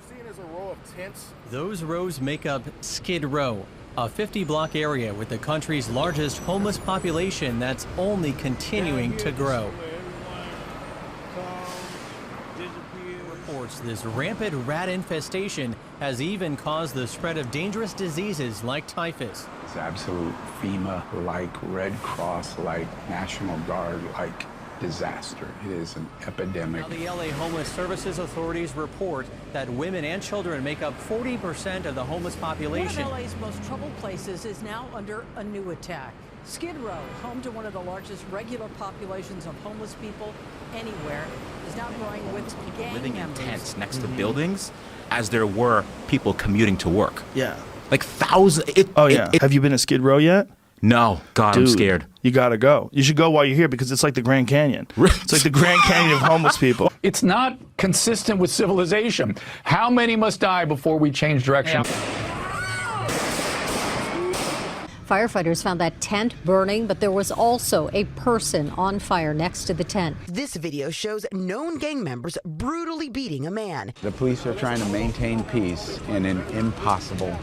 seeing is a row of tents. Those rows make up Skid Row, a 50-block area with the country's largest homeless population that's only continuing to grow. Reports this rampant rat infestation has even caused the spread of dangerous diseases like typhus. It's absolute FEMA-like, Red Cross-like, National Guard-like disaster. It is an epidemic. Now, the LA Homeless Services authorities report that women and children make up 40% of the homeless population. One of LA's most troubled places is now under a new attack. Skid Row, home to one of the largest regular populations of homeless people anywhere, is now growing with gang living members. in tents next to buildings as there were people commuting to work. Yeah. Like thousands. Have you been to Skid Row yet? No. God, Dude, I'm scared. You gotta go. You should go while you're here because it's like the Grand Canyon. It's like the Grand Canyon of homeless people. It's not consistent with civilization. How many must die before we change direction? Firefighters found that tent burning, but there was also a person on fire next to the tent. This video shows known gang members brutally beating a man. The police are trying to maintain peace in an impossible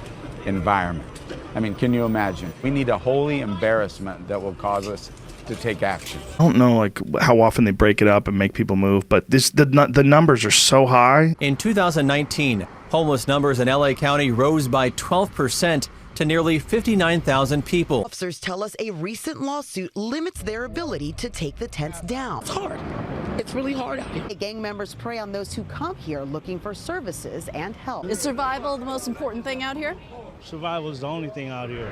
environment. I mean, can you imagine? We need a holy embarrassment that will cause us to take action. I don't know like how often they break it up and make people move, but the numbers are so high. In 2019, homeless numbers in LA County rose by 12% to nearly 59,000 people. Officers tell us a recent lawsuit limits their ability to take the tents down. It's hard. It's really hard out here. Gang members prey on those who come here looking for services and help. Is survival the most important thing out here? Survival is the only thing out here.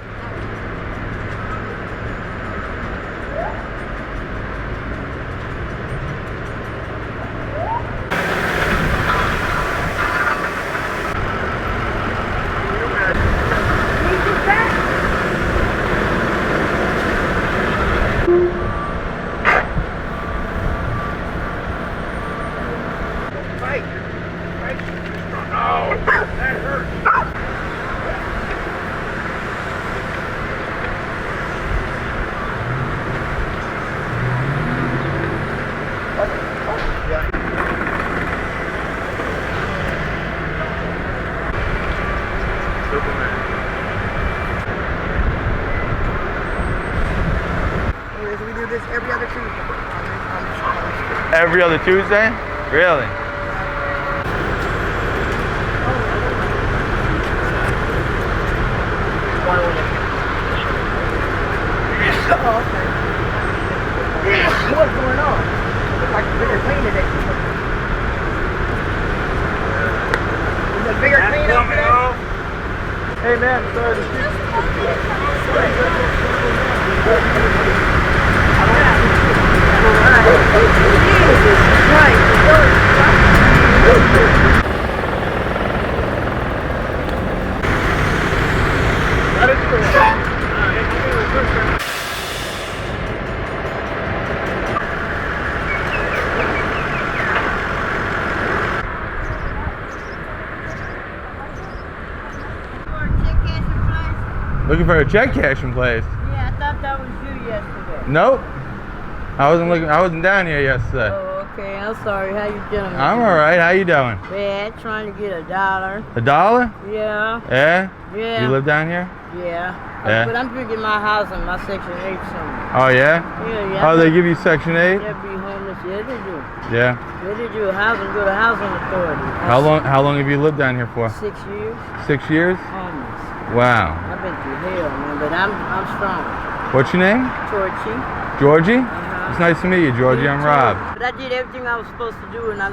We do this every other Tuesday. Every other Tuesday? Really? Oh, okay. What's going on? Looks like a bigger plane today. Is it a bigger plane up there? Hey man, sorry to shoot. Jesus Christ. Looking for a check cashing place? Yeah, I thought that was you yesterday. Nope. I wasn't down here yesterday. Oh, okay. I'm sorry. How you doing? I'm alright. How you doing? Bad. Trying to get $1. $1? Yeah. Yeah? Yeah. You live down here? Yeah. Yeah. But I'm drinking my housing, my Section 8 soon. Oh yeah? Yeah. Oh, they give you Section 8? Yeah, be homeless. Yeah, they do. Yeah. Yeah, they do. Housing, go to Housing Authority. How long have you lived down here for? 6 years. 6 years? Homeless. Wow. I've been through hell, man, but I'm strong. What's your name? Georgie. Georgie? It's nice to meet you, Georgie. I'm Rob. But I did everything I was supposed to do, and I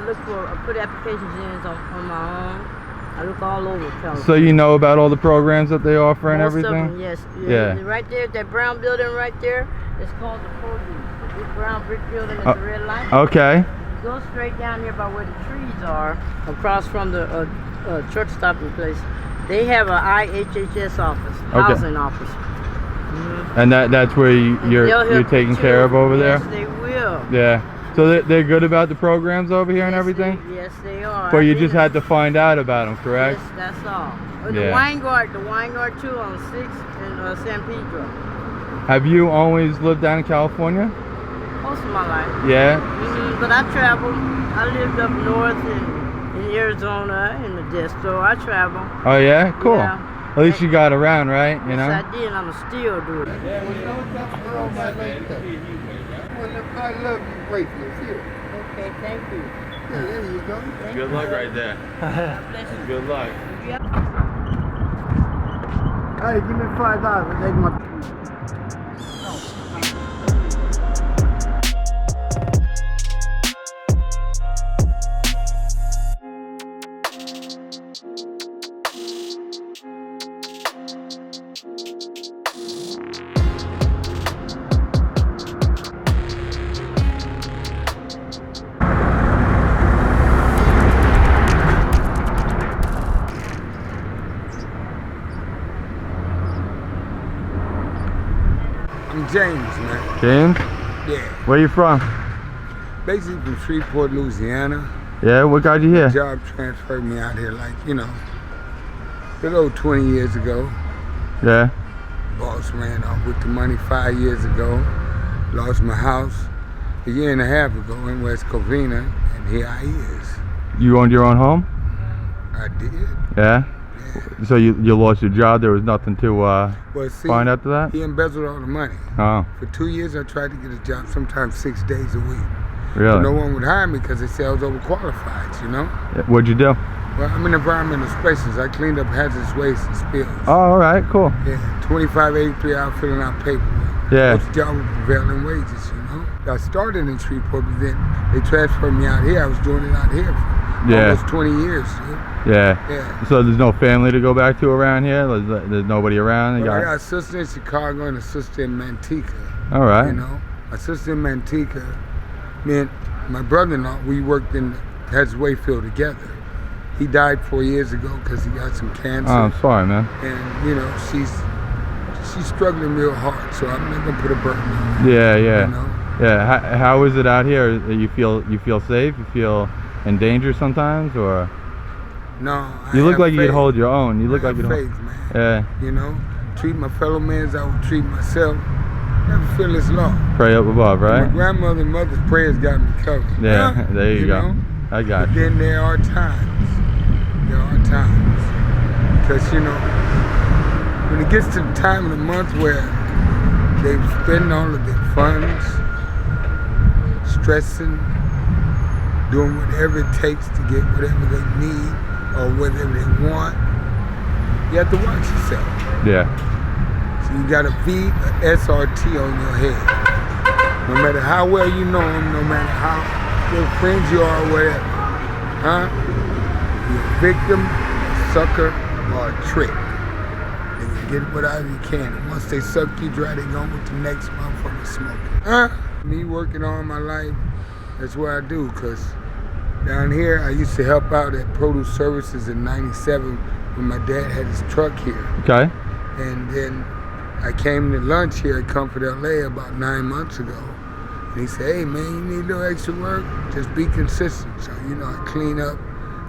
put applications in on my own. I look all over California. So you know about all the programs that they offer and Most of everything? them, yes. Yeah. Right there, that brown building right there, it's called the Produce. The big brown brick building at the red light. Okay. Go straight down here by where the trees are, across from the truck stopping place. They have an IHHS office, housing office. Mm-hmm. And that's where you're taken care of over there? Yes, they will. Yeah. So they're good about the programs over here and everything? Yes, they are. But you just had to find out about them, correct? Yes, that's all. The Yeah. wine guard too on 6th and San Pedro. Have you always lived down in California? Most of my life. Yeah. But I traveled. I lived up north in In Arizona, in Modesto, I travel. Oh yeah, cool. Yeah. At least you got around, right? You know. Yes, I did. I'm still doing it. Yeah, well, you know what? That's girl might like that. Well, if I love you, wait for you. Okay, thank you. Yeah, there you go. Good luck right there. Good luck. Hey, give me $5. I'll take my. I'm James, man. James? Yeah. Where you from? Basically from Shreveport, Louisiana. Yeah, what got you here? Job transferred me out here like, you know, a little 20 years ago. Yeah. Boss ran off with the money 5 years ago. Lost my house a year and a half ago in West Covina, and here I is. You owned your own home? I did. Yeah? So you lost your job, there was nothing to Well, see, find after that? he embezzled all the money. Oh. For 2 years, I tried to get a job, sometimes 6 days a week. Really? But no one would hire me because they said I was overqualified, you know? What'd you do? Well, I'm in environmental specialist. I cleaned up hazardous waste and spills. Oh, all right, cool. Yeah, 25.83 hours filling out paperwork. Yeah. Most job with prevailing wages, you know? I started in Shreveport, but then they transferred me out here. I was doing it out here for almost 20 years, dude. Yeah. Yeah. So there's no family to go back to around here? There's nobody around? Well, I got a sister in Chicago and a sister in Manteca. All right. You know? My sister in Manteca, me and my brother-in-law, we worked in the hazardous waste field together. He died 4 years ago because he got some cancer. Oh, I'm sorry, man. And, you know, she's struggling real hard, so I'm not gonna put a burden on her. Yeah, yeah. You know? Yeah. How is it out here? You feel safe? You feel in danger sometimes, or? No. You look like faith. you could hold your own. You look I like you have don't. faith, man. Yeah. You know, treat my fellow man as I would treat myself. Never feel this law. Pray up above, right? My grandmother and mother's prayers got me covered. Yeah. Huh? There you go. Know? I got but you. then there are times. Because, you know, when it gets to the time of the month where they've spent all of their funds, stressing, doing whatever it takes to get whatever they need or whatever they want, you have to watch yourself. Yeah. So you got a V, a SRT on your head. No matter how well you know them, no matter how good friends you are or whatever. Huh? You're a victim, a sucker, or a trick. They can get whatever you can. And once they suck you dry, they go with the next motherfucker smoking. Huh? Me working all my life, that's what I do, because down here, I used to help out at Produce Services in '97 when my dad had his truck here. Okay. And then I came to lunch here at Comfort LA about 9 months ago. And he said, hey man, you need a little extra work? Just be consistent. So, you know, I clean up,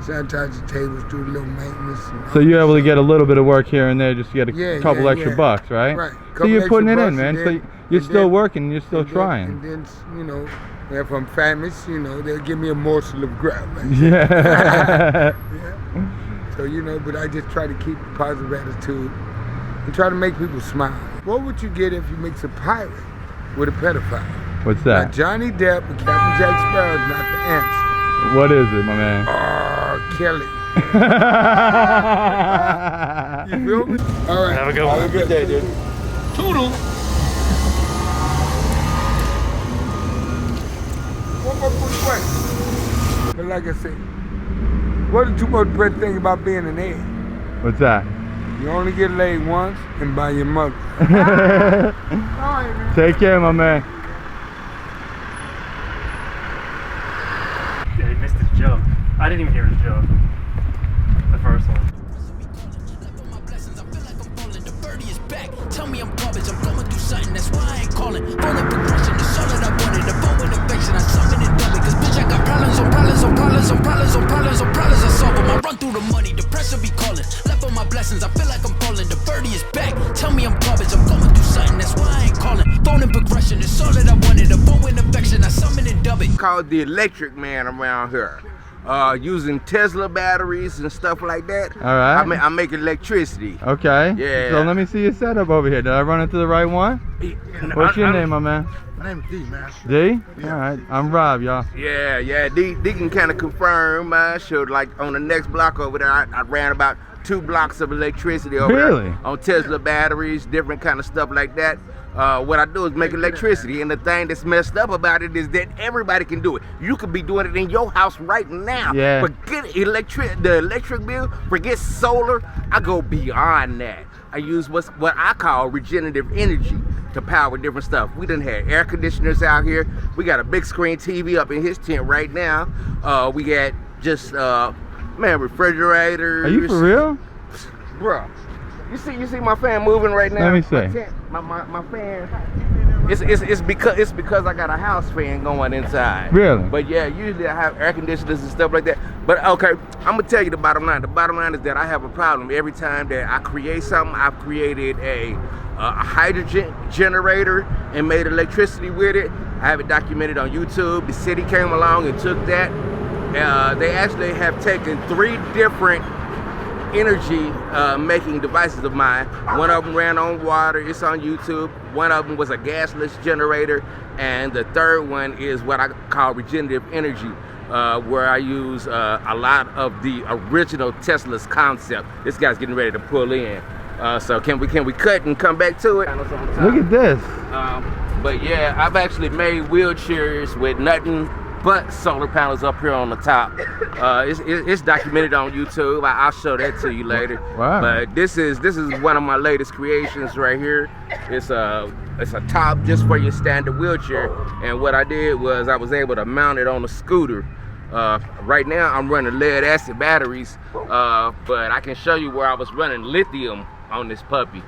sanitize the tables, do a little maintenance. So you're able to get a little bit of work here and there just to get a couple extra yeah. bucks, right? Right. So you're putting it in, man. Then, So you're still working, you're still trying. And then, you know, if I'm famished, you know, they'll give me a morsel of grub. Yeah. Yeah. So, you know, but I just try to keep a positive attitude and try to make people smile. What would you get if you mix a pirate with a pedophile? What's that? Now, Johnny Depp and Captain Jack Sparrow is not the answer. What is it, my man? Oh, Kelly. You feel me? All right. Have a good one. Have a good day, dude. Toodle. One more quick question. But like I said, what's the most important thing about being an egg? What's that? You only get laid once and by your mother. Take care, my man. Yeah, he missed his joke. I didn't even hear his joke. The first one. Tell me I'm garbage, I'm going through something, that's why I ain't calling. Phone and progression, it's all that I wanted. The phone with affection, I summon it double. Cause bitch, I got problems on problems on problems on problems on problems on problems I solve them. I run through the money, the pressure be calling. Left on my blessings, I feel like I'm falling. The birdie is back, tell me I'm garbage, I'm going through something, that's why I ain't calling. Phone and progression, it's all that I wanted. The phone with affection, I summon it double. Called the electric man around here. using Tesla batteries and stuff like that. All right. I make electricity. Okay. Yeah. So let me see your setup over here. Did I run into the right one? What's your name, my man? My name is D, man. D? Yeah. All right. I'm Rob, y'all. Yeah. D can kind of confirm. So like on the next block over there, I ran about 2 blocks of electricity over there on Tesla batteries, different kind of stuff like that. What I do is make electricity, and the thing that's messed up about it is that everybody can do it. You could be doing it in your house right now. Yeah. Forget the electric bill, forget solar. I go beyond that. I use what I call regenerative energy to power different stuff. We done had air conditioners out here. We got a big screen TV up in his tent right now. We got just refrigerators. Are you for real? Bro, you see my fan moving right now? Let me see. My fan. It's because I got a house fan going inside. Really? But yeah, usually I have air conditioners and stuff like that. But okay, I'm gonna tell you the bottom line. The bottom line is that I have a problem every time that I create something. I've created a hydrogen generator and made electricity with it. I have it documented on YouTube. The city came along and took that. They actually have taken 3 different energy making devices of mine. One of them ran on water. It's on YouTube. One of them was a gasless generator, and the third one is what I call regenerative energy, where I use a lot of the original Tesla's concept. This guy's getting ready to pull in. So can we cut and come back to it? Look at this. But yeah, I've actually made wheelchairs with nothing but solar panels up here on the top. It's documented on YouTube. I'll show that to you later. Wow. But this is one of my latest creations right here. It's a top just for your standard wheelchair. And what I did was I was able to mount it on a scooter. Right now I'm running lead acid batteries, but I can show you where I was running lithium on this puppy.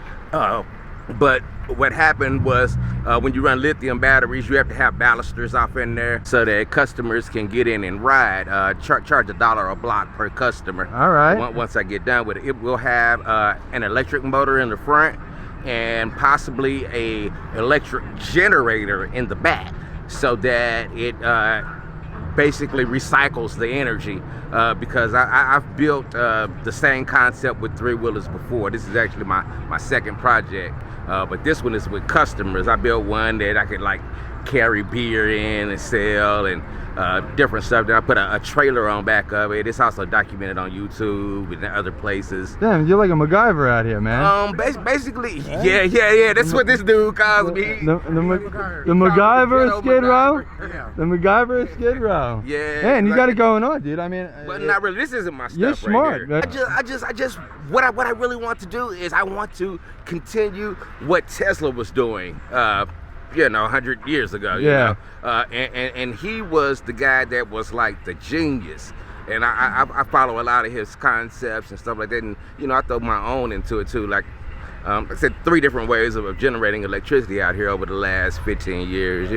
But what happened was when you run lithium batteries, you have to have balusters off in there so that customers can get in and ride. Charge $1 a block per customer. All right. Once I get done with it, it will have an electric motor in the front and possibly a electric generator in the back, so that it basically recycles the energy, because I've built the same concept with 3-wheelers before. This is actually my second project. But this one is with customers. I built one that I could like carry beer in and sell and different stuff. Then I put a trailer on back of it. It's also documented on YouTube and other places. Damn, you're like a MacGyver out here, man. Basically, yeah. That's what this dude calls me. The MacGyver of Skid Row? The MacGyver of Skid Row. Yeah. Man, you got it going on, dude. I mean, but not really. This isn't my stuff. You're smart. Right here. I just what I really want to do is I want to continue what Tesla was doing. 100 years ago. You know? And he was the guy that was like the genius. And I follow a lot of his concepts and stuff like that. And I throw my own into it too. Like I said, 3 different ways of generating electricity out here over the last 15 years.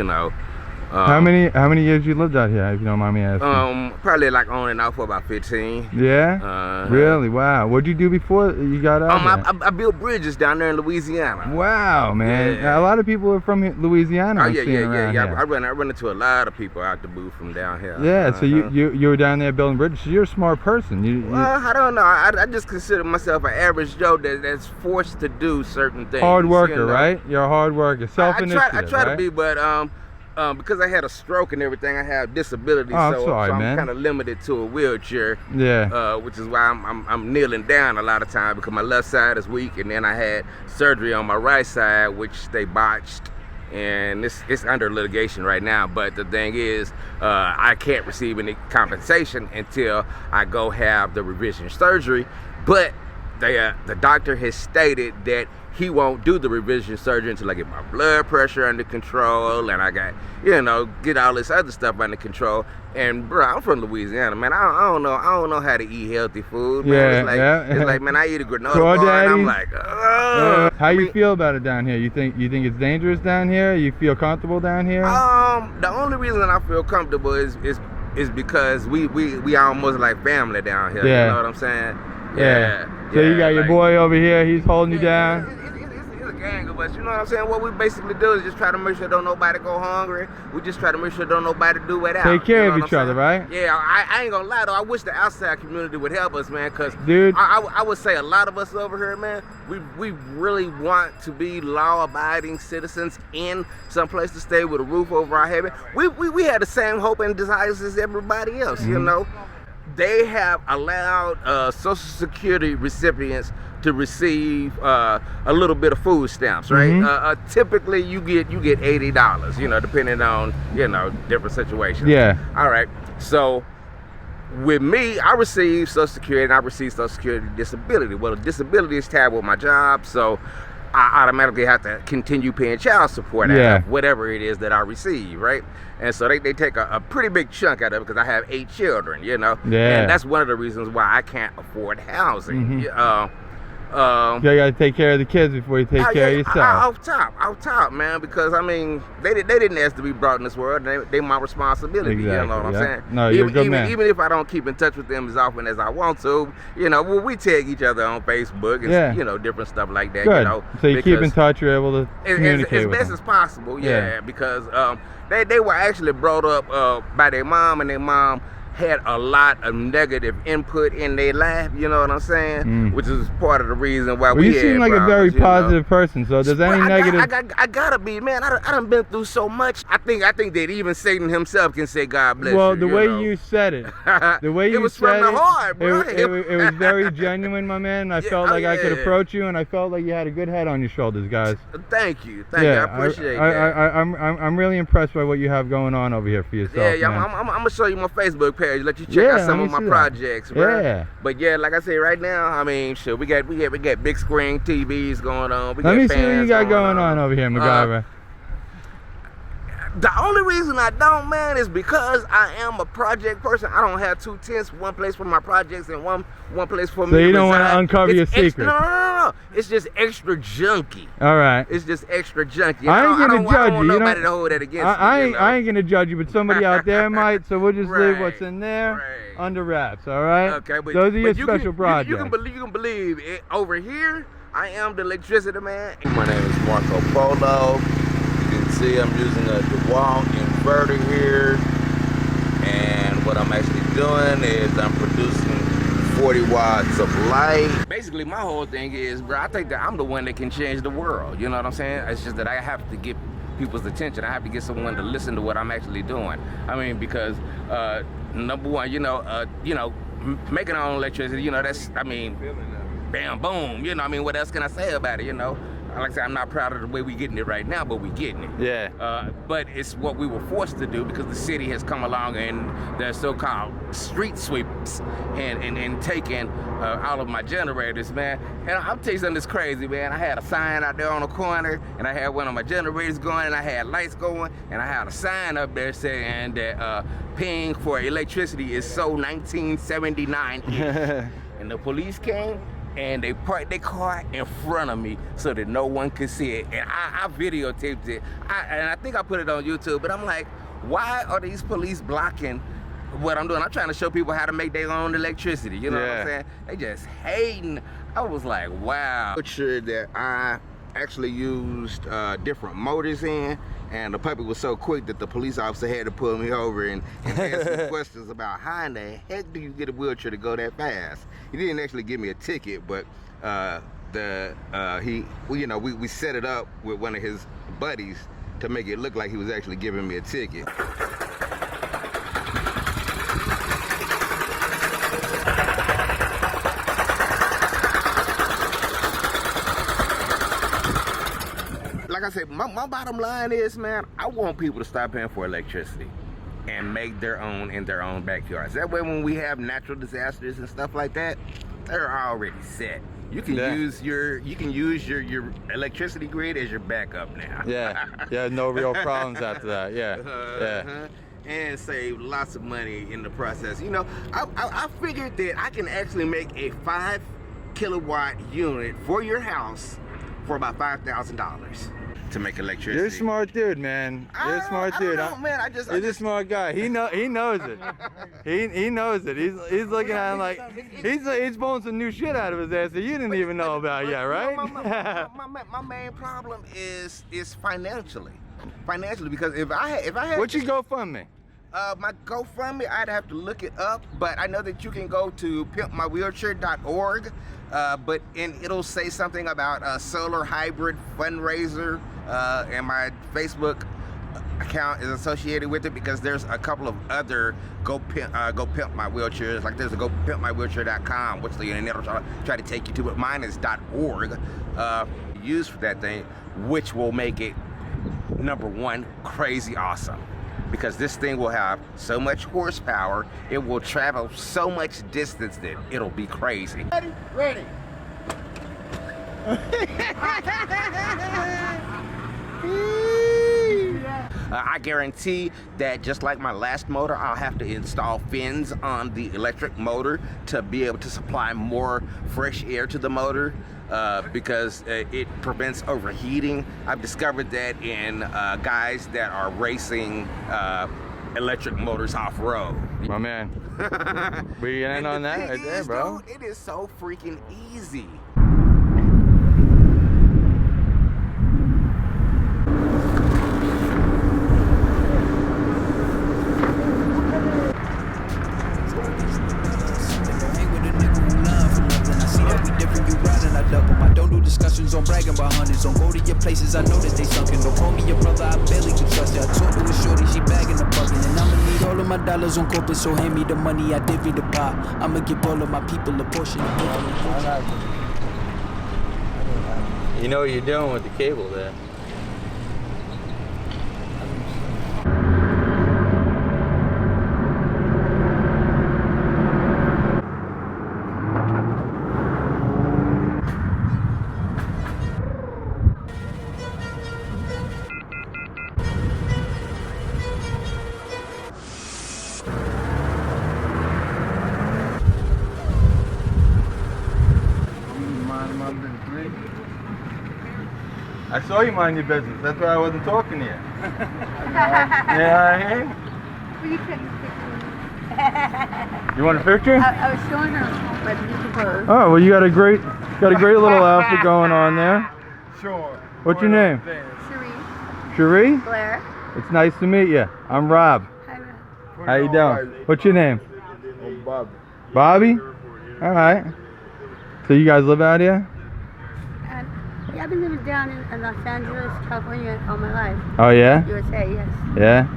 How many years you lived out here, if you don't mind me asking? Probably like on and off for about 15. Yeah? Really? Wow. What'd you do before you got out here? I built bridges down there in Louisiana. Wow, man. Yeah. A lot of people are from Louisiana. Oh yeah. I run into a lot of people out the booth from down here. Yeah, so you were down there building bridges. So you're a smart person. Well, I don't know. I just consider myself an average Joe that's forced to do certain things. Hard worker, right? You're a hard worker. Self-initiative, I try to be, but because I had a stroke and everything, I have disabilities, so I'm kind of limited to a wheelchair. Yeah. Which is why I'm kneeling down a lot of times, because my left side is weak, and then I had surgery on my right side, which they botched, and it's under litigation right now. But the thing is, I can't receive any compensation until I go have the revision surgery. But the doctor has stated that he won't do the revision surgery until I get my blood pressure under control and I got, get all this other stuff under control. And bro, I'm from Louisiana, man. I don't know how to eat healthy food, man. It's like, man, I eat a granola bar and I'm like, oh. How you feel about it down here? You think it's dangerous down here? You feel comfortable down here? The only reason I feel comfortable is because we almost like family down here. Yeah. You know what I'm saying? Yeah. So you got your boy over here. He's holding you down. anger, but you know what I'm saying? What we basically do is just try to make sure don't nobody go hungry. We just try to make sure don't nobody do without. Take care of each other, right? Yeah, I ain't gonna lie though. I wish the outside community would help us, man, because dude, I would say a lot of us over here, man, we really want to be law-abiding citizens in some place to stay with a roof over our head. We had the same hope and desires as everybody else, you know. They have allowed Social Security recipients to receive a little bit of food stamps, right? Typically, you get $80, you know, depending on, you know, different situations. Yeah. All right. So with me, I receive Social Security and I receive Social Security disability. Well, the disability is tied with my job, so I automatically have to continue paying child support out of whatever it is that I receive, right? And so they take a pretty big chunk out of it because I have 8 children, you know? Yeah. And that's one of the reasons why I can't afford housing. You gotta take care of the kids before you take care of yourself. Off top, man, because I mean, they didn't ask to be brought in this world. They my responsibility. Exactly, you know what I'm saying? No, you're a good man. Even if I don't keep in touch with them as often as I want to, you know, we tag each other on Facebook and you know, different stuff like that. Good. You know, so you keep in touch. You're able to communicate with as best them. as possible. Yeah, because they were actually brought up by their mom, and their mom had a lot of negative input in their life, you know what I'm saying? Which is part of the reason why you seem like a very positive person, so does any negative... I gotta be, man. I done been through so much. I think that even Satan himself can say God bless you. Well, the way you said it, the way you said it, from the heart, bro. It was very genuine, my man. I felt like I could approach you, and I felt like you had a good head on your shoulders, guys. Thank you. I appreciate that. I'm really impressed by what you have going on over here for yourself. Yeah, I'm gonna show you my Facebook page. Let you check out some of my projects, bro. Yeah. But yeah, like I say, right now, I mean, sure, we got big screen TVs going on. Let me see what you got going on over here, MacGyver. The only reason I don't, man, is because I am a project person. I don't have 2 tents, one place for my projects and one place for me. So you don't want to uncover your secrets. No. It's just extra junky. All right. It's just extra junky. I ain't gonna judge you. I don't want nobody to hold that against me. I ain't gonna judge you, but somebody out there might. So we'll just leave what's in there under wraps. All right. Okay, but those are your special projects. You can believe it. Over here, I am the electricity man. My name is Marco Polo. You can see I'm using a DeWalt inverter here, and what I'm actually doing is I'm producing 40 watts of light. Basically, my whole thing is, bro, I think that I'm the one that can change the world. You know what I'm saying? It's just that I have to get people's attention. I have to get someone to listen to what I'm actually doing. I mean, because number one, making our own electricity, you know, that's, I mean, bam, boom. You know, I mean, what else can I say about it? You know. Like I said, I'm not proud of the way we're getting it right now, but we're getting it. Yeah. But it's what we were forced to do because the city has come along and they're so-called street sweepers and taking all of my generators, man. And I'll tell you something that's crazy, man. I had a sign out there on the corner, and I had one of my generators going, and I had lights going, and I had a sign up there saying that paying for electricity is so 1979. And the police came, and they parked their car in front of me so that no one could see it. And I videotaped it. And I think I put it on YouTube, but I'm like, why are these police blocking what I'm doing? I'm trying to show people how to make their own electricity. You know what I'm saying? They just hating. I was like, wow. I'm sure that I actually used different motors in, and the puppy was so quick that the police officer had to pull me over and ask me questions about how in the heck do you get a wheelchair to go that fast? He didn't actually give me a ticket, but we set it up with one of his buddies to make it look like he was actually giving me a ticket. Like I said, my bottom line is, man, I want people to stop paying for electricity and make their own in their own backyards. That way when we have natural disasters and stuff like that, they're already set. You can use your electricity grid as your backup now. Yeah, no real problems after that. And save lots of money in the process. You know, I figured that I can actually make a 5 kilowatt unit for your house for about $5,000. to make electricity. You're a smart dude, man. You're a smart dude. I don't know, man. He's a smart guy. He knows it. He knows it. He's looking at him like he's pulling some new shit out of his ass that you didn't even know about yet, right? My main problem is financially. Because if I had what's your GoFundMe? My GoFundMe, I'd have to look it up, but I know that you can go to pimpmywheelchair.org, and it'll say something about a solar hybrid fundraiser, and my Facebook account is associated with it because there's a couple of other Go Pimp My Wheelchairs. Like there's a gopimpmywheelchair.com, which and it'll try to take you to, but mine is .org, used for that thing, which will make it #1 crazy awesome. Because this thing will have so much horsepower, it will travel so much distance that it'll be crazy. Ready. I guarantee that just like my last motor, I'll have to install fins on the electric motor to be able to supply more fresh air to the motor because it prevents overheating. I've discovered that in guys that are racing electric motors off-road. My man. We in on that right there, bro. Dude, it is so freaking easy. Discussions on bragging about hundreds. Don't go to your places, I know that they sunken. Don't call me your brother, I barely can trust you. I talk to a shorty, she bagging the bucket. And I'ma need all of my dollars on corporate, so hand me the money, I divvy the pot. I'ma give all of my people a portion. You know what you're doing with the cable there. I saw you mind your business. That's why I wasn't talking to you. Yeah, I Will you take a picture? You want a picture? I was showing her my beautiful pose. Oh, well, you got a great little outfit going on there. Sure. What's your name? Cherrie. Cherrie? Blair. It's nice to meet you. I'm Rob. Hi, Rob. How you doing? What's your name? I'm Bobby. Bobby? All right. So you guys live out here? Yeah, I've been living down in Los Angeles, California all my life. Oh, yeah? USA, yes. Yeah?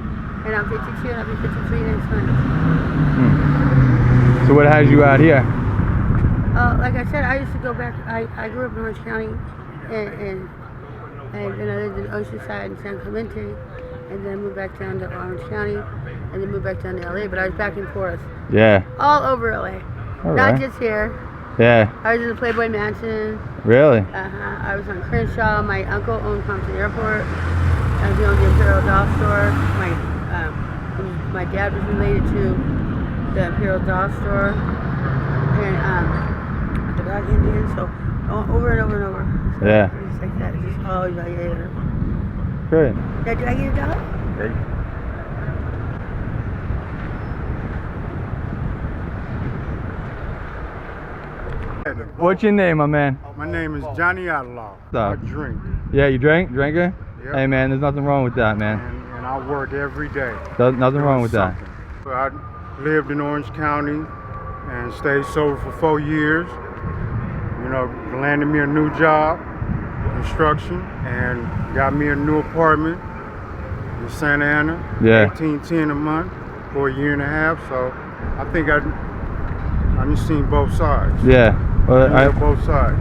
And I'm 52 and I'll be 53 next month. So what has you out here? Like I said, I used to go back, I grew up in Orange County and I lived in Oceanside and San Clemente and then moved back down to Orange County and then moved back down to LA, but I was back and forth. Yeah. All over LA. All Not right. just here. Yeah. I was in the Playboy Mansion. Really? I was on Crenshaw. My uncle owned Compton Airport. I was on the Imperial Doll Store. My dad was related to the Imperial Doll Store. And the Black Indians. So over and over and over. So Yeah. It's like that. It's just always like that. Great. Now, do I get a dollar? Okay. What's your name, my man? My name is Johnny Outlaw. I drink. Yeah, you drink? Drinker? Yep. Hey, man, there's nothing wrong with that, man. And I work every day. Nothing wrong with that. I lived in Orange County and stayed sober for 4 years. You know, landed me a new job, construction, and got me a new apartment in Santa Ana. Yeah. $18.10 a month for a year and a half. So I think I've seen both sides. Yeah. Well, both sides.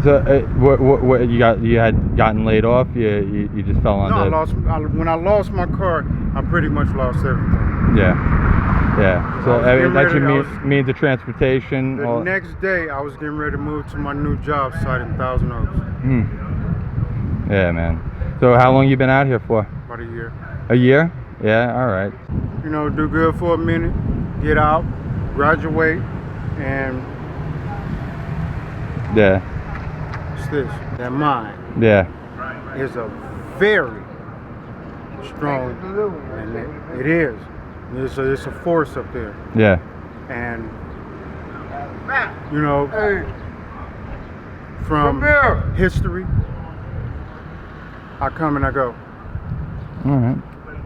So, what you had gotten laid off? You just fell under. No, when I lost my car, I pretty much lost everything. Yeah, yeah. So I mean, that's your means of transportation. The next day, I was getting ready to move to my new job site in Thousand Oaks. Yeah, man. So how long you been out here for? About a year. A year? Yeah. All right. You know, do good for a minute, get out, graduate, and yeah. What's this? That mine. Yeah. Is a very strong, and it is. It's a force up there. Yeah. And you know, from history, I come and I go. All right.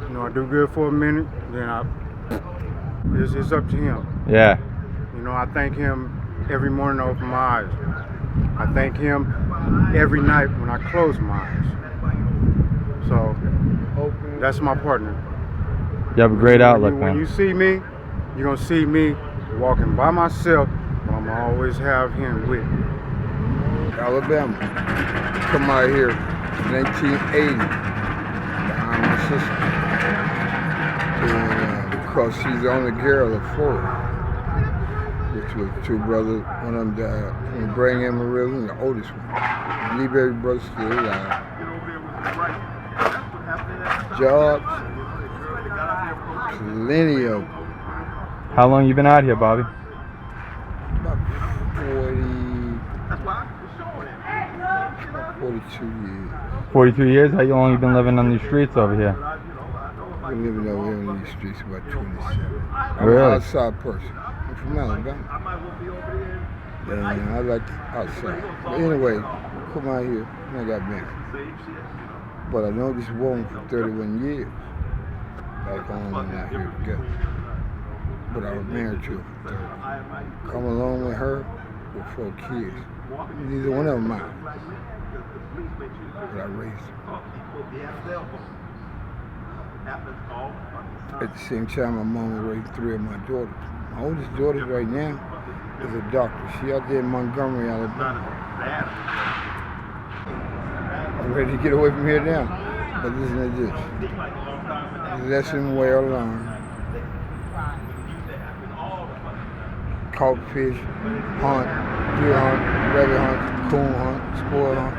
You know, I do good for a minute, then it's up to him. Yeah. You know, I thank him every morning I open my eyes. I thank him every night when I close my eyes. So that's my partner. You have a great outlook, man. When you see me, you're gonna see me walking by myself, but I'm gonna always have him with me. Alabama. Come out here 1980 behind my sister. And because she's the only girl of 4, which was 2 brothers, one of them died from brain aneurysm, and the oldest one. My baby brother still alive. Jobs, plenty of them. How long you been out here, Bobby? About 42 years. 42 years? How long you been living on these streets over here? I've been living over here on these streets about 27. I'm Really? an outside person. I'm from Alabama. And I like outside. But anyway, come out here and I got married. But I know this woman for 31 years. Back home and out here together. But I was married to her for 30. Come along with her with 4 kids. Neither one of them mine. But I raised them. At the same time, my mom raised 3 of my daughters. My oldest daughter right now is a doctor. She out there in Montgomery, Alabama. I'm ready to get away from here now. But listen to this. Lesson well learned. Caught fish, hunt, deer hunt, rabbit hunt, coon hunt, squirrel hunt.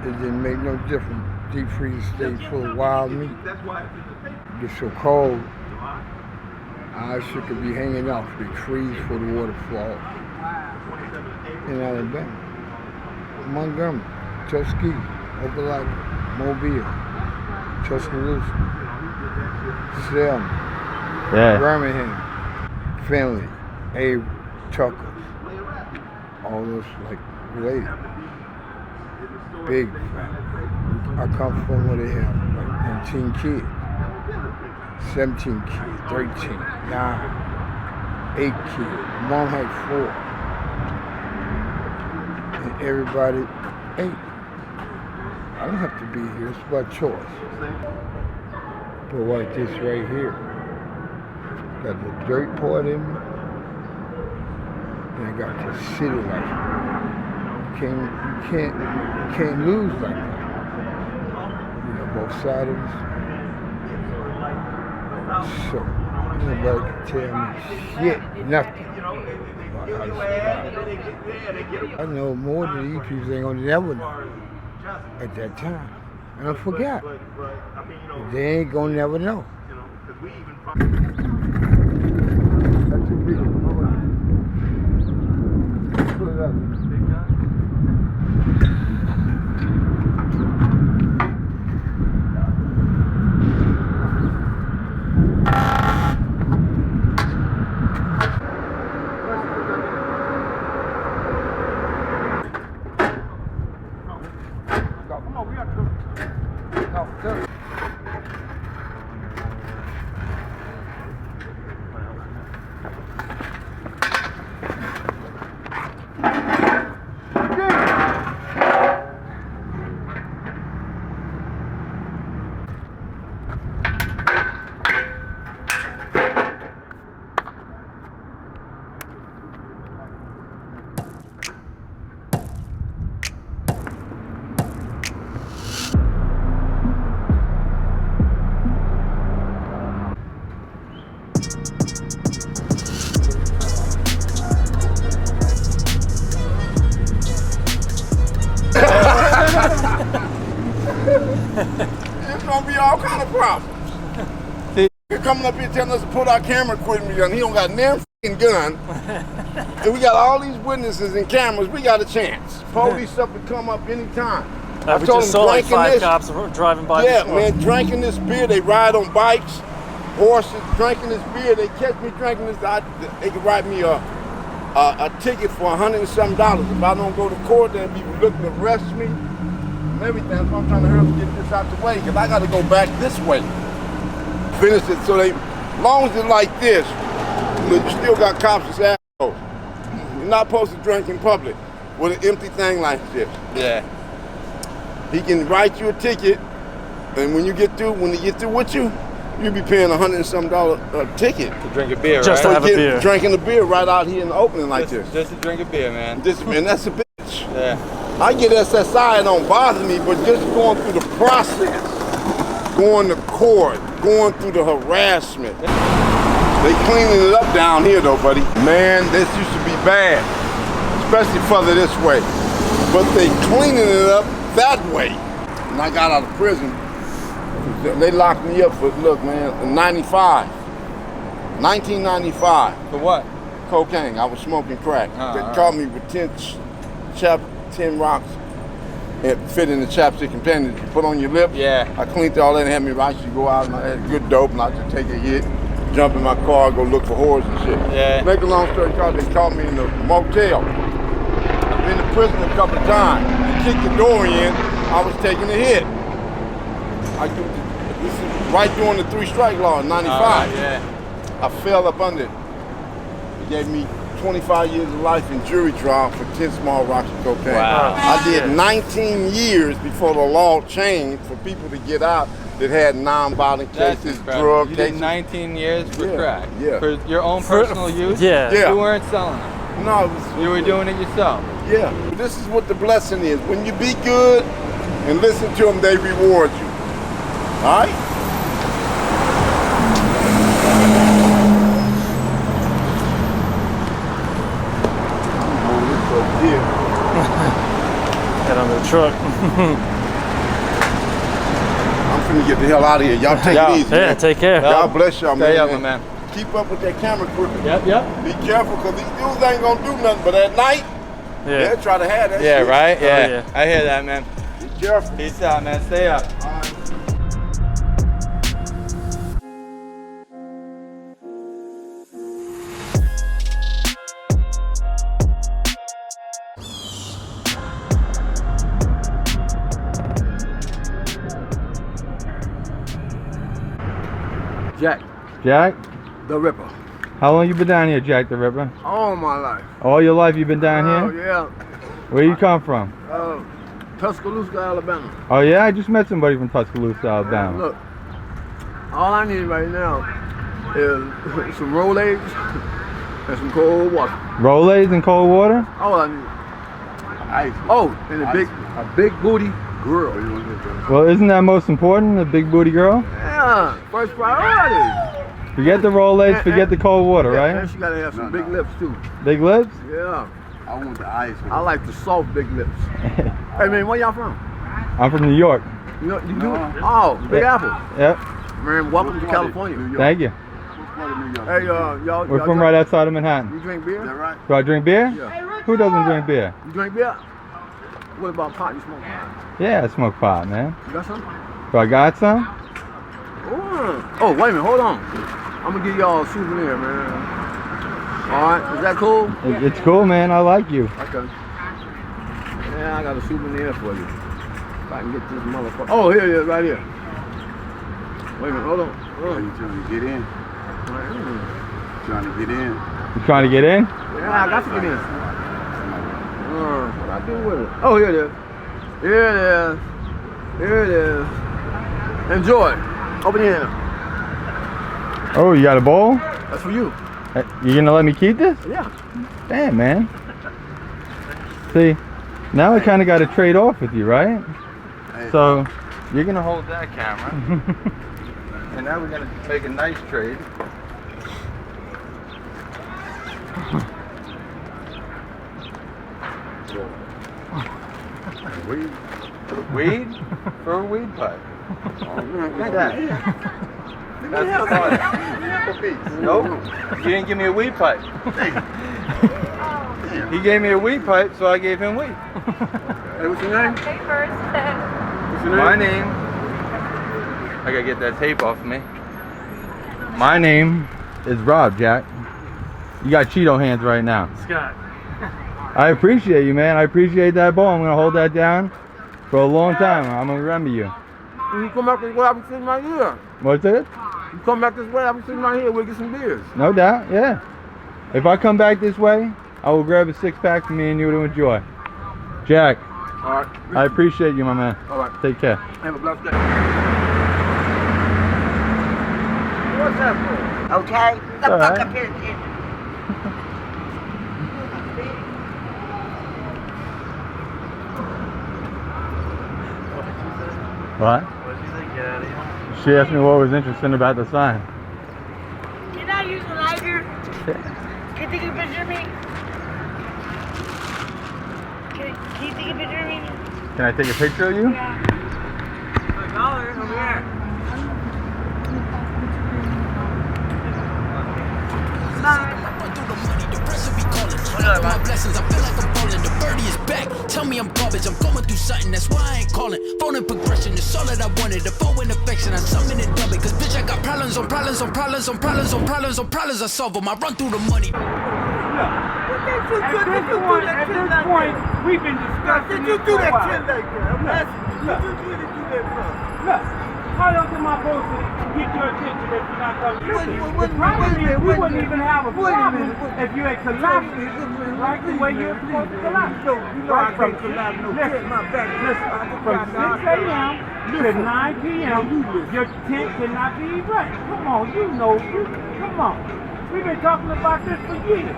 It didn't make no difference. Deep freeze stays full of wild meat. It's so cold, I should could be hanging off. They freeze for the waterfall in Alabama. Montgomery, Tuskegee, Opelika, Mobile, Tuscaloosa, Selma, Birmingham, Finley, Avery, Tucker, all those like related. Big family. I come from where they have like 19 kids, 17 kids, 13, 9, 8 kids. Mom had 4. And everybody 8. I don't have to be here, it's by choice. But like this right here, got the dirt part in me, and I got the city life. You can't lose like that. You know, both sides of us. So, nobody can tell me shit, nothing about how to survive. I know more than these people ain't gonna never know at that time. And I forgot. They ain't gonna never know. That's too big. Pull it up. It's gonna be all kind of problems. They're coming up here telling us to put our camera equipment on. He don't got damn f***ing gun. And we got all these witnesses and cameras. We got a chance. Police up to come up anytime. I we told just them saw like drinking 5 this. cops driving by. Yeah, before. man, drinking this beer. They ride on bikes, horses, drinking this beer. They catch me drinking this. They can write me a ticket for $100 and something. If I don't go to court, then people looking to arrest me and everything. That's why I'm trying to hurry up and get this out the way, because I got to go back this way. Finish it so as long as it's like this, you still got cops as assholes. You're not supposed to drink in public with an empty thing like this. Yeah. He can write you a ticket, and when he get through with you, you'll be paying $100 and something ticket. To drink a beer, Just right? to have a beer. Drinking a beer right out here in the opening like this. Just to drink a beer, man. Man, that's a bitch. Yeah. I get SSI, it don't bother me, but just going through the process, going to court, going through the harassment. They cleaning it up down here though, buddy. Man, this used to be bad, especially further this way. But they cleaning it up that way. When I got out of prison, they locked me up for, look man, in 1995. For what? Cocaine, I was smoking crack. They caught me with 10 rocks and fit in the chapstick and pen that you put on your lips. Yeah. I cleaned all that and had me right. You go out and I had good dope and I just take a hit, jump in my car, go look for whores and shit. Yeah. Make a long story short, they caught me in the motel. I've been to prison a couple of times. They kicked the door in, I was taking a hit. This is right during the 3-strike law in 95. Yeah. I fell up under it. They gave me 25 years of life in jury trial for 10 small rocks of cocaine. Wow. I did 19 years before the law changed for people to get out that had non-violent cases, drug You cases. did 19 years for crack? Yeah. For your own personal use? Yeah. Yeah. You weren't selling it? No, You were doing it yourself? yeah. This is what the blessing is. When you be good and listen to them, they reward you. All right? Get on the truck. I'm finna get the hell out of here. Y'all take it easy. Yeah, Man. take care. God bless y'all, man. Stay up, man. Keep up with that camera equipment. Yep. Be careful, because these dudes ain't gonna do nothing, but at night, they'll try to have that Yeah, shit. right? Yeah. yeah. I hear that, man. Be careful. Peace out, man. Stay up. Jack, Jack, the Ripper. how long you been down here, Jack the Ripper? All my life. All your life you been down Oh, here? yeah. Where you come from? Tuscaloosa, Alabama. Oh yeah, I just met somebody from Tuscaloosa, Alabama. Look, all I need right now is some Rolaids and some cold water. Rolaids and cold water? All I need. Ice. Oh, and a big booty girl. Well, isn't that most important, the big booty girl? Yeah, first priority. Forget the Rolaids, forget the cold water, right? And she gotta have some big lips too. Big lips? Yeah. I want the ice. I like the soft big lips. Hey man, where y'all from? I'm from New York. You know, oh, Big Apple. Yep. Man, welcome to California. Thank you. Hey, y'all. We're from right outside of Manhattan. You drink beer? Is that right? Do I drink beer? Yeah. Who doesn't drink beer? You drink beer? What about pot? You smoke pot? Yeah, I smoke pot, man. You got some? Do I got some? Oh, wait a minute, hold on. I'm gonna give y'all a souvenir, man. All right, is that cool? It's cool, man. I like you. Okay. Yeah, I got a souvenir for you. If I can get this motherfucker. Oh, here it is, right here. Wait a minute, hold on. Oh, you trying to get in? Trying to get in. You trying to get in? Yeah, I got to get in. What I do with it? Oh, here it is. Here it is. Here it is. Enjoy. Open your hand. Oh, you got a bowl? That's for you. You gonna let me keep this? Yeah. Damn, man. See, now I kind of got to trade off with you, right? So you're gonna hold that camera, and now we're gonna make a nice trade. Weed? Weed? For a weed pipe. Look at that. That's the part. Nope. You didn't give me a weed pipe. He gave me a weed pipe, so I gave him weed. Hey, what's your name? Hey, first. What's your name? My name. I gotta get that tape off me. My name is Rob, Jack. You got Cheeto hands right now. Scott. I appreciate you, man. I appreciate that ball. I'm gonna hold that down for a long time. I'm gonna remember you. When you come back this way, I'll be sitting right here. What's it? You come back this way, I'll be sitting right here. We'll get some beers. No doubt, yeah. If I come back this way, I will grab a 6-pack for me and you to enjoy. Jack, all right. I appreciate you, my man. All right. Take care. Have a blessed day. What's up, bro? Okay? Get the fuck up here, kid. What? What did you say? Get out of here. She asked me what was interesting about the sign. Can I use a lighter? Can you take a picture of me? Can you take a picture of me? Can I take a picture of you? Yeah. Over here. My blessings, I feel like I'm falling. The birdie is back. Tell me I'm garbage. I'm going through something. That's why I ain't calling. Phone and progression is all that I wanted. The phone and affection. I summon it double. Cause bitch, I got problems on problems on problems on problems on problems on problems. I solve them. I run through the money. At this point, we've been discussing. Did you do that 10 like that? I'm asking. Did you really do that, bro? Look, how else am I supposed to get your attention if you're not going to listen? The problem is we wouldn't even have a problem if you had collapsed it right the way you're supposed to collapse. You know I can't collapse no shit. My back. From 6 a.m. to 9 p.m., your tent cannot be erect. Come on, you know. Come on. We've been talking about this for years.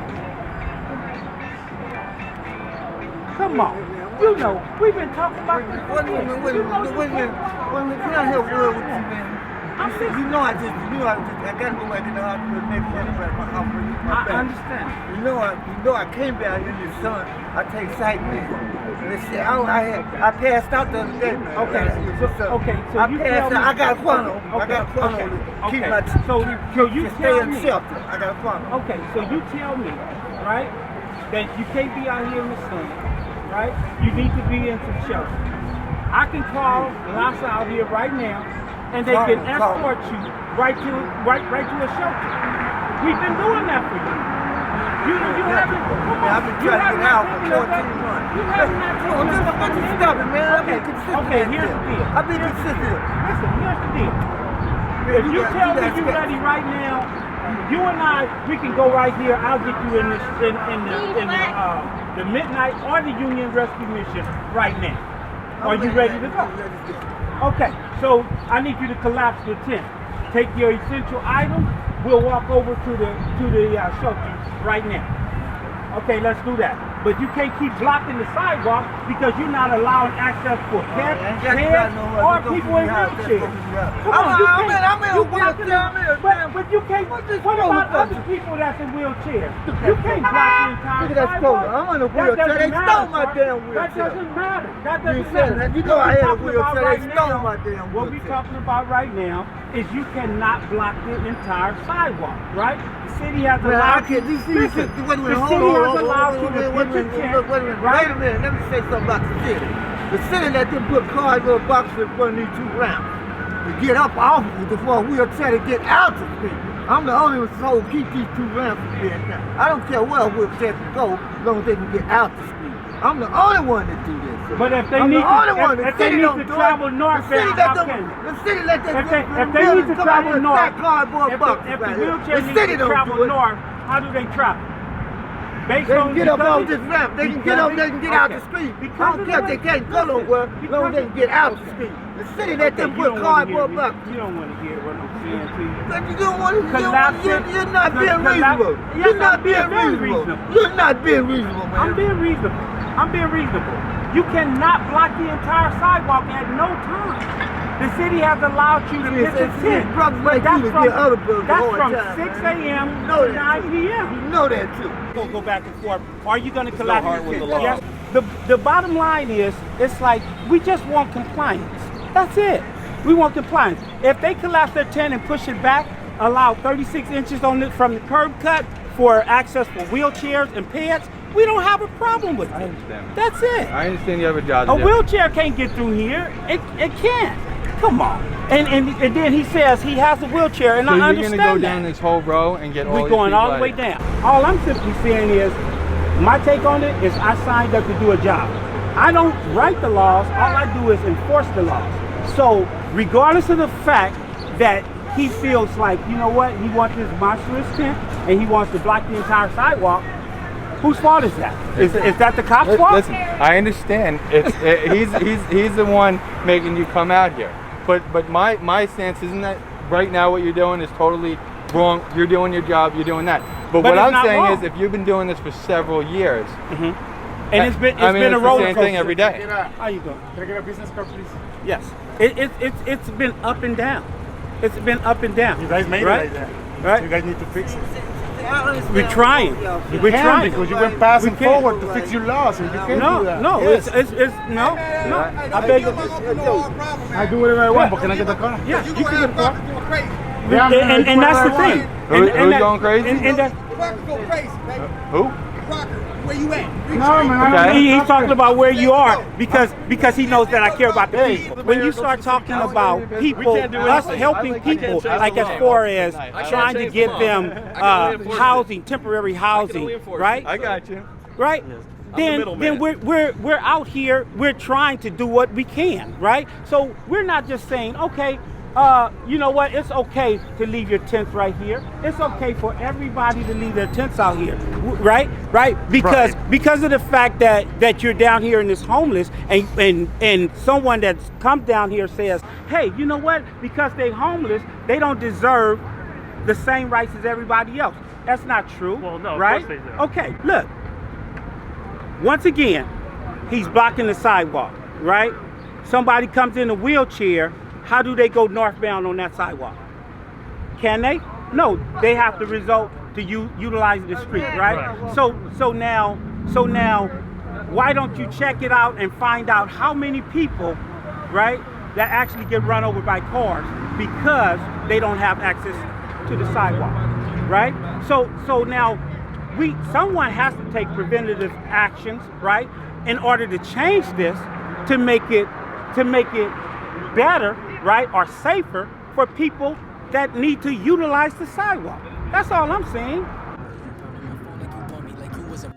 Come on. You know, we've been talking about this for years. Wait a minute. Can I help word with you, man? You know I gotta go back in the hospital and make money back my house. I understand. You know I came down here in the sun. I take sight vision. And they said I passed out the other day, man. Okay, so you tell me. I got a funnel. I got a funnel to keep my you stay tell in me. shelter. I got a funnel. Okay, so you tell me, right, that you can't be out here in the sun, right? You need to be in some shelter. I can call Lassa out here right now, and they can escort you right to a shelter. We've been doing that for you. You haven't. Come on. I've been trying to get out for 14 months. You haven't not taken us up on the stop it, man. I've been consistent. Okay, here's the deal. I've been consistent. Listen, here's the deal. If you tell me you're ready right now, you and I, we can go right here. I'll get you in the midnight or the Union Rescue Mission right now. Are you ready to go? Okay, so I need you to collapse the tent. Take your essential items. We'll walk over to the shelter right now. Okay, let's do that. But you can't keep blocking the sidewalk because you're not allowing access for pets, or people in wheelchairs. Come on, you can't. But you can't. What about other people that's in wheelchairs? You can't block the entire sidewalk. I'm in a wheelchair. They stole my damn wheelchair. That doesn't matter. That doesn't matter. You know I had a wheelchair. They stole my damn wheelchair. What we're talking about right now is you cannot block the entire sidewalk, right? The city has allowed you. Listen, the city has allowed you to pitch a tent. Wait a minute, let me say something about the city. The city let them put cardboard boxes in front of these 2 ramps to get up off of it for a wheelchair to get out the street. I'm the only one who keep these 2 ramps from being down. I don't care where a wheelchair can go as long as they can get out the street. I'm the only one that do this. But if they need to travel north, the city let them if they need to travel north, if the wheelchair needs to travel north, how do they travel? They can get up off this ramp. They can get up. They can get out the street. I don't care if they can't go nowhere. As long as they can get out the street. The city let them put cardboard boxes. You don't want to hear what I'm saying to you. But you don't want to. You're not being reasonable. You're not being reasonable. You're not being reasonable, man. I'm being reasonable. I'm being reasonable. You cannot block the entire sidewalk at no time. The city has allowed you to pitch a tent, but that's from 6 a.m. to 9 p.m. You know that too. We'll go back and forth. Are you going to collapse the tent? Yes. The bottom line is, it's like we just want compliance. That's it. We want compliance. If they collapse their tent and push it back, allow 36 inches from the curb cut for access for wheelchairs and peds, We don't have a problem with it. I understand. That's it. I understand you have a job to A do. wheelchair can't get through here. It can't. Come on. And then he says he has a wheelchair, and So I you're understand gonna go that. down this whole row and get all We're these going people all the out way here. down. All I'm simply saying is, my take on it is I signed up to do a job. I don't write the laws, all I do is enforce the laws. So regardless of the fact that he feels like, you know what, he wants this monstrous tent and he wants to block the entire sidewalk, whose fault is that? Is that the cop's fault? Listen, I understand. He's the one making you come out here. But my stance isn't that right now what you're doing is totally wrong. You're doing your job, you're doing that. But what I'm saying wrong. is if you've been doing this for several years, and it's been a roller the same thing every day. How you doing? Can I get a business card, please? Yes. It's been up and down. It's been up and down. You guys made it like that. Right? You guys need to fix it. We're trying. We're trying because you went passing forward to fix your laws, and you can't do that. No, Yes. no. I beg you. I do whatever I want, but can I get the car? Yeah, you can get a car. Yeah, And that's the thing. Who's going crazy? And that, Who? Where you at? No, man. Okay. He's talking about where you are because he knows that I care about the people. When you start talking about people, us helping people, like as far as trying to give them housing, temporary housing, right? I got you. Right? Then we're out here. We're trying to do what we can, right? So we're not just saying, okay, you know what? It's okay to leave your tents right here. It's okay for everybody to leave their tents out here, right? Right? Because of the fact that you're down here and is homeless, and someone that's come down here says, hey, you know what? Because they're homeless, they don't deserve the same rights as everybody else. That's not true. Well, no, right? of course they do. Okay, look. Once again, he's blocking the sidewalk, right? Somebody comes in a wheelchair. How do they go northbound on that sidewalk? Can they? No, they have to resort to utilize the street, right? So now, why don't you check it out and find out how many people, right, that actually get run over by cars because they don't have access to the sidewalk, right? So now, someone has to take preventative actions, right, in order to change this to make it better, right, or safer for people that need to utilize the sidewalk. That's all I'm saying.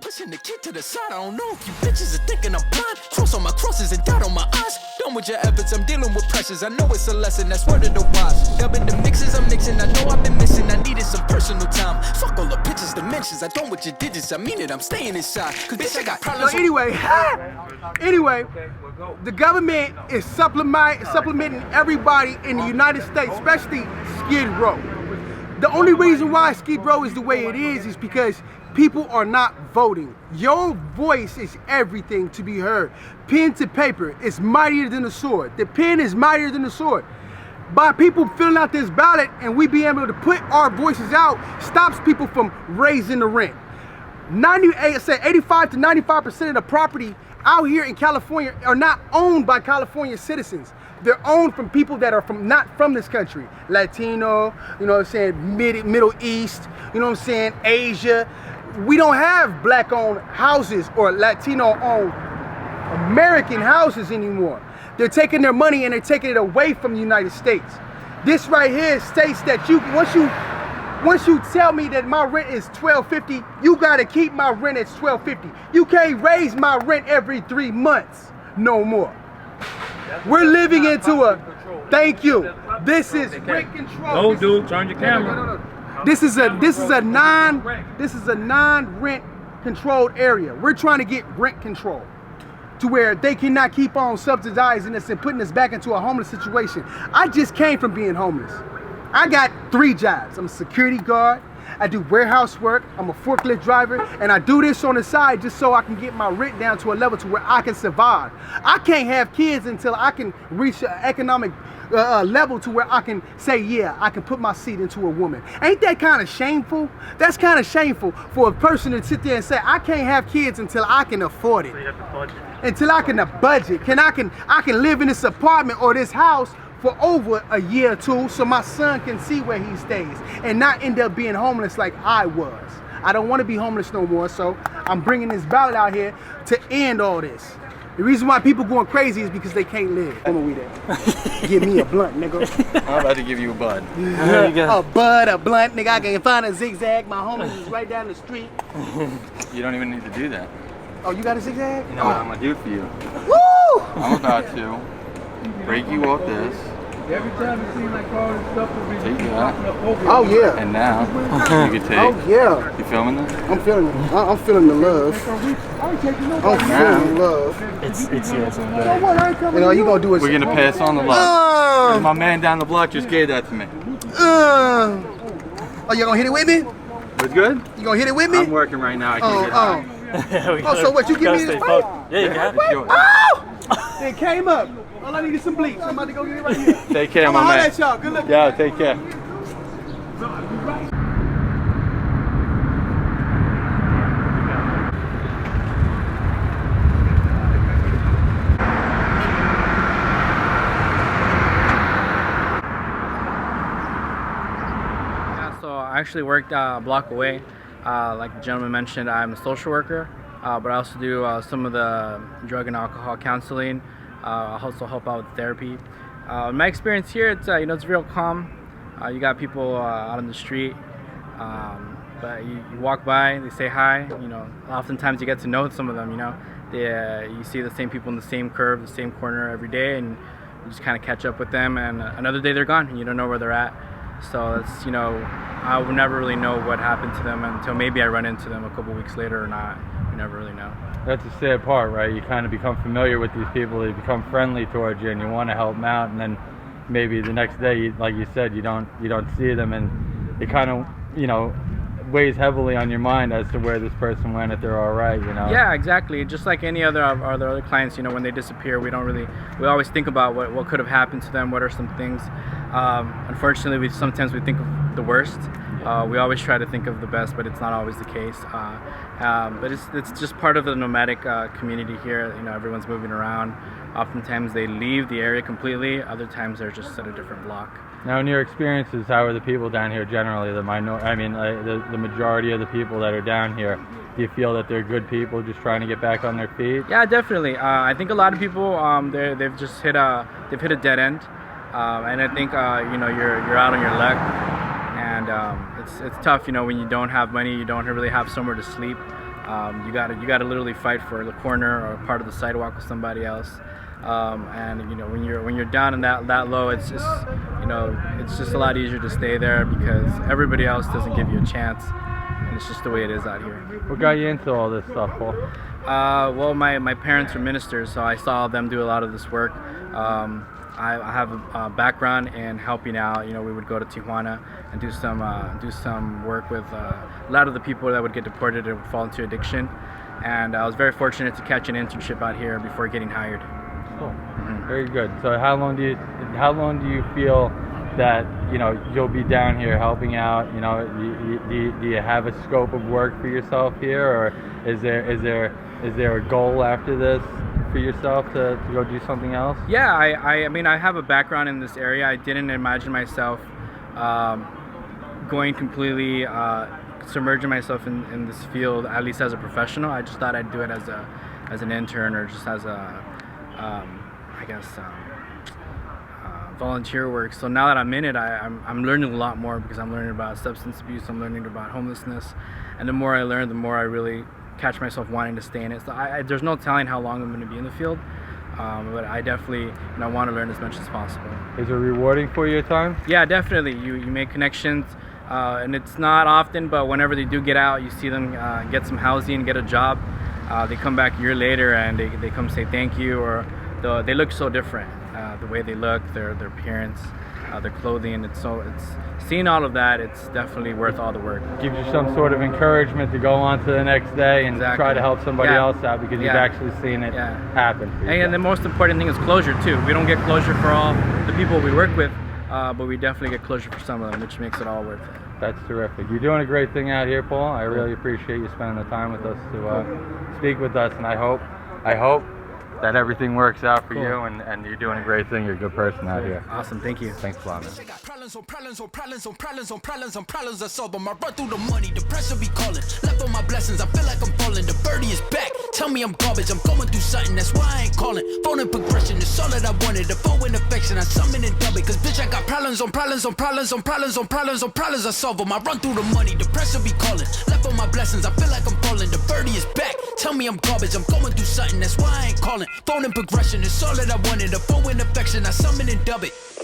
Pushing the kid to the side, I don't know if you bitches are thinking I'm blind. Cross on my crosses and dot on my eyes. Done with your efforts, I'm dealing with pressures. I know it's a lesson, that's word of the wise. Dubbing the mixes, I'm mixing. I know I've been missing, I needed some personal time. Fuck all the pictures, dimensions. I don't with your digits, I mean it, I'm staying inside. Cause bitch, I got problems. So anyway, the government is supplementing everybody in the United States, especially Skid Row. The only reason why Skid Row is the way it is because people are not voting. Your voice is everything to be heard. Pen to paper is mightier than the sword. The pen is mightier than the sword. By people filling out this ballot and we being able to put our voices out stops people from raising the rent. 85 to 95% of the property out here in California are not owned by California citizens. They're owned from people that are not from this country. Latino, you know what I'm saying, Middle East, you know what I'm saying, Asia. We don't have black-owned houses or Latino-owned American houses anymore. They're taking their money and they're taking it away from the United States. This right here states that once you tell me that my rent is $12.50, you gotta keep my rent at $12.50. You can't raise my rent every 3 months, no more. We're living into a, thank you. This is rent control. No, dude, turn your camera. No. This is a non-rent controlled area. We're trying to get rent control to where they cannot keep on subsidizing us and putting us back into a homeless situation. I just came from being homeless. I got 3 jobs. I'm a security guard, I do warehouse work, I'm a forklift driver, and I do this on the side just so I can get my rent down to a level to where I can survive. I can't have kids until I can reach an economic level to where I can say, yeah, I can put my seed into a woman. Ain't that kind of shameful? That's kind of shameful for a person to sit there and say, I can't have kids until I can afford it. So you have to budget. Until I can budget. I can live in this apartment or this house for over a year or 2 so my son can see where he stays and not end up being homeless like I was. I don't want to be homeless no more, so I'm bringing this ballot out here to end all this. The reason why people going crazy is because they can't live. Come on, we there. Give me a blunt, nigga. I'm about to give you a bud. A bud, a blunt, nigga. I can find a zigzag. My homies is right down the street. You don't even need to do that. Oh, you got a zigzag? You know what I'm gonna do for you? Woo! I'm about to break you off this. Every time it seems like all this stuff will be Take that. Oh, yeah. And now you can take. Oh, yeah. You filming this? I'm feeling it. I'm feeling the love. I'm feeling the love. It's yours. You know, you gonna do it. We're gonna pass on the love. My man down the block just gave that to me. Oh, you gonna hit it with me? Was good? You gonna hit it with me? I'm working right now. I can't get high. So what, you give me this pipe? Yeah, you can. It's yours. Oh! It came up. All I need is some bleach. I'm about to go get it right here. Take care, my I'ma holler man. at y'all. Good luck. Yeah, take care. So I actually worked a block away. Like the gentleman mentioned, I'm a social worker, but I also do some of the drug and alcohol counseling. I also help out with therapy. My experience here, it's it's real calm. You got people out on the street, but you walk by, they say hi. Oftentimes you get to know some of them. You see the same people in the same curve, the same corner every day, and you just kind of catch up with them. And another day they're gone, and you don't know where they're at. So it's I would never really know what happened to them until maybe I run into them a couple weeks later or not. You never really know. That's the sad part, right? You kind of become familiar with these people, they become friendly towards you, and you want to help them out, and then maybe the next day, like you said, you don't see them, and it kind of weighs heavily on your mind as to where this person went, if they're all right. Yeah, exactly. Just like any other clients, when they disappear, we always think about what could have happened to them. What are some things? Unfortunately, sometimes we think of the worst. We always try to think of the best, but it's not always the case. But it's just part of the nomadic community here. Everyone's moving around. Oftentimes they leave the area completely. Other times they're just at a different block. Now, in your experiences, how are the people down here generally? The majority of the people that are down here, do you feel that they're good people just trying to get back on their feet? Yeah, definitely. I think a lot of people they've just hit a dead end, and I think you're out on your luck, and it's tough. When you don't have money, you don't really have somewhere to sleep. You gotta literally fight for the corner or part of the sidewalk with somebody else. And when you're down in that low, it's just a lot easier to stay there because everybody else doesn't give you a chance, and it's just the way it is out here. What got you into all this stuff, Paul? Well, my parents are ministers, so I saw them do a lot of this work. I have a background in helping out. We would go to Tijuana and do some work with a lot of the people that would get deported and fall into addiction. And I was very fortunate to catch an internship out here before getting hired. Cool. Very good. So how long do you feel that you'll be down here helping out? Do you have a scope of work for yourself here, or is there a goal after this for yourself to go do something else? Yeah, I have a background in this area. I didn't imagine myself going completely submerging myself in this field, at least as a professional. I just thought I'd do it as an intern or just as a volunteer work. So now that I'm in it, I'm learning a lot more because I'm learning about substance abuse, I'm learning about homelessness, and the more I learn, the more I really catch myself wanting to stay in it. So there's no telling how long I'm going to be in the field, but I definitely want to learn as much as possible. Is it rewarding for your time? Yeah, definitely. You make connections, and it's not often, but whenever they do get out, you see them get some housing, get a job. They come back a year later and they come say thank you, or they look so different. The way they look, their appearance, their clothing. It's seeing all of that. It's definitely worth all the work. Gives you some sort of encouragement to go on to the next day and try to help somebody else out because you've actually seen it happen. And the most important thing is closure too. We don't get closure for all the people we work with, but we definitely get closure for some of them, which makes it all worth it. That's terrific. You're doing a great thing out here, Paul. I really appreciate you spending the time with us to speak with us, and I hope that everything works out for you, and you're doing a great thing. You're a good person out here. Awesome. Thank you. Thanks a lot, man. problems on problems on problems on problems on problems on problems I solve them. I run through the money, the pressure be calling. Left on my blessings, I feel like I'm falling. The birdie is back, tell me I'm garbage. I'm going through something, that's why I ain't calling. Phone and progression is all that I wanted. The phone and affection, I summon and dub it. Cause bitch, I got problems on problems on problems on problems on problems on problems I solve them. I run through the money, the pressure be calling. Left on my blessings, I feel like I'm falling. The birdie is back, tell me I'm garbage. I'm going through something, that's why I ain't calling. Phone and progression is all that I wanted. The phone and affection, I summon and dub it.